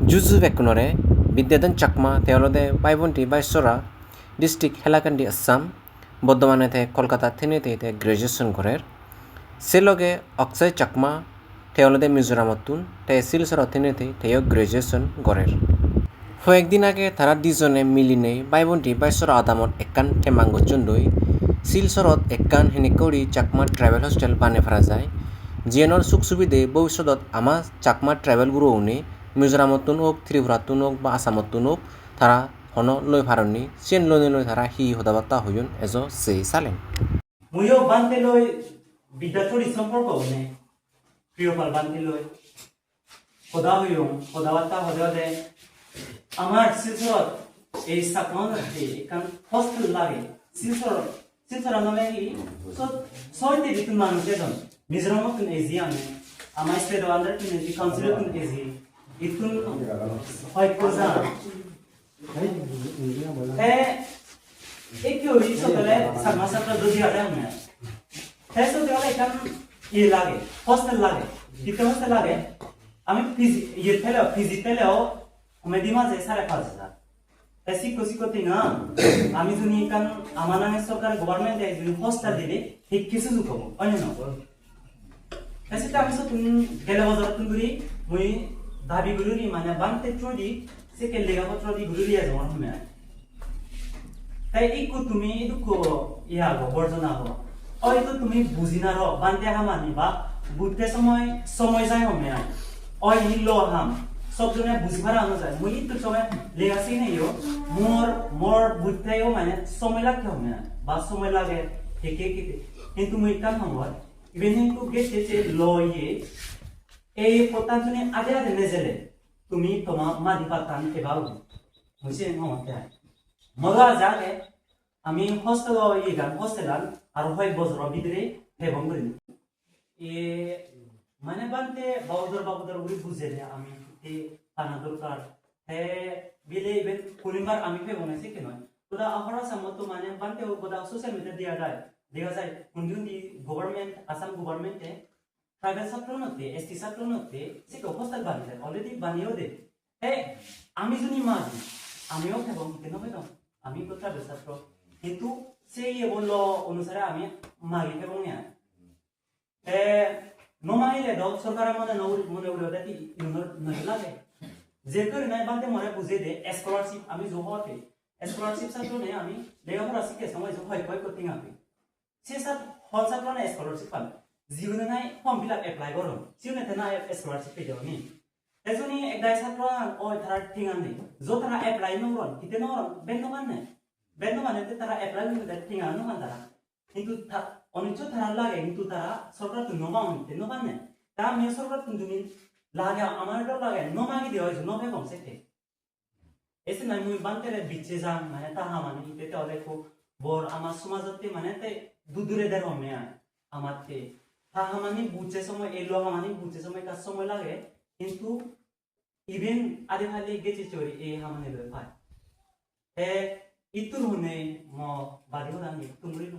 Juzu Vekunore, Bidyadan Chakma, Theolode, Baibunti, Baisora, District Helakandi Assam, Bodhamanete, Kolkata Thinete, Graduation Gorer, Seloge, Oxai Chakma, Theolode Mizoramatun, Te Silsor Thinete, Teo Graduation Gorer. কয়েকদিন আগে তারা দুজনে মিলিনে বাইবন্তি বাইশর আদামত একান টেমাঙ্গো চুন্দই শিলচরত একান হেনিকৌরি Chakma travel hostel বানে ফেরা যায় জিএনর সুখ সুবিধে ভবিষ্যৎ আমা চাকমা ট্রাভেল গুরুনি মিজোরামতুন হোক ত্রিপুরাতুন হোক বা আসামতুন হোক তারা হন লই ফারনি চেন লই তারা হি হদাবাত্তা হইন এজ সেই সালেন মুইও বানতে লই বিদ্যাচরি সম্পর্ক নে প্রিয়পাল বানতে লই হদা হইম হদাবাত্তা হদে আমার শিলচরত এই সাকমন এখান হোস্টেল লাগে শিলচর নামে ছয়টি ঋতু মানুষ এজন মিজোরামতুন এজি আমি আমার স্টেট আন্ডার টিনেজি কাউন্সিলতুন এজি ইতুন হয় কোজা একটু সকালে সাকমা সাকমা দুজি আতে আমি হেসো দেওয়ালে এখান ইয়ে লাগে হোস্টেল লাগে কিতে হোস্টেল লাগে আমি ফিজি পেলেও মেদিমা যে 5,500 এসি কোসি না আমি যদি কান আমার নামে সরকার গভর্নমেন্ট এ যদি হোস্টেল দিবে ঠিক কিছু দুঃখ অন্য না এসি তা আমি সব গেলে বাজার তুই মুই দাবি গুরুরি মানে বানতে চুরি সেকে লেখাপত্র দি গুরুরি আজ আমার মনে তাই ইকু তুমি দুঃখ ইয়া গো বর্জনা গো হয়তো তুমি বুঝি না র বানতে হামানি বা বুঝতে সময় যায় হবে ওই হিলো হাম সব জনে বুঝিপারা আনো যায় মুই তো সময় লেগাছি নেইও মোর বুঝতেও মানে সময় লাগতে হবে না বা সময় লাগে একে কিন্তু মুই কাম হমর ইভেনিং টু গেট যে লয়ে এই পতাঞ্জনে আগে নেজেলে তুমি তোমার মাদি পাতান এবাও মুছে হমতে মজা জাগে আমি হোস্টেল হোস্টেলান আর হয় বছর ভিতরে হেবং করি এ মানে বানতে বাবুদর উড়ি বুঝে আমি পানা দরকার হে বিলে ইভেন পরিবার আমি ফে বনাইছে কেন তোরা আহরা সামতো মানে বানতে ও গোদা সোশ্যাল মিডিয়া দেখা যায় উন্দি গভর্নমেন্ট আসাম গভর্নমেন্টে প্রাইভেট ছাত্র নতে এসটি ছাত্র নতে সে হোস্টেল বানিয়ে অলরেডি বানিয়েও দে হে আমি যদি মাঝি আমিও ফে বন কেন ফে আমি তো প্রাইভেট ছাত্র কিন্তু সেই বলল অনুসারে আমি মাগি ফে বনিয়া হে নমাইলে দল সরকারের মধ্যে মনে উড়ে দেখি নয় লাগে যে করে নাই বাদে মনে বুঝে দে স্কলারশিপ আমি জোহতে স্কলারশিপ ছাত্রনে আমি লেখাপড়া শিখে সময় হয় করতে হবে সে সাথ হল ছাত্রনে স্কলারশিপ পাবে জীবনে নাই ফর্ম ফিল আপ এপ্লাই করো জীবনে না স্কলারশিপ পেয়ে যাও নি এজনী একদাই ছাত্র ওই তারা ঠিঙান নেই যো তারা এপ্লাই নরন কিতে নরন বেন মানে তারা এপ্লাই নরন ঠিঙান নমান তারা কিন্তু অনিচ্ছ তারা লাগে কিন্তু তারা সরকার তো নমান নেই তারা মেয়ে সরকার তুমি লাগে আমার লাগে নমাগি দেওয়া হয়েছে নভে কমছে এসে নাই মুই বান্তেরে বিচ্ছে যাম মানে তাহা মানে ইতে দেখো বর আমার সমাজতে মানে তে দুদূরে দেখো মেয়া আমার তে তাহা মানে বুঝছে সময় এই লোহা মানে বুঝছে সময় কাজ সময় লাগে কিন্তু ইভেন আদে ভালে গেছে চোরি এই হামানে লয় পায় ইতুর হনে ম বাড়ি হলাম একটু মরিল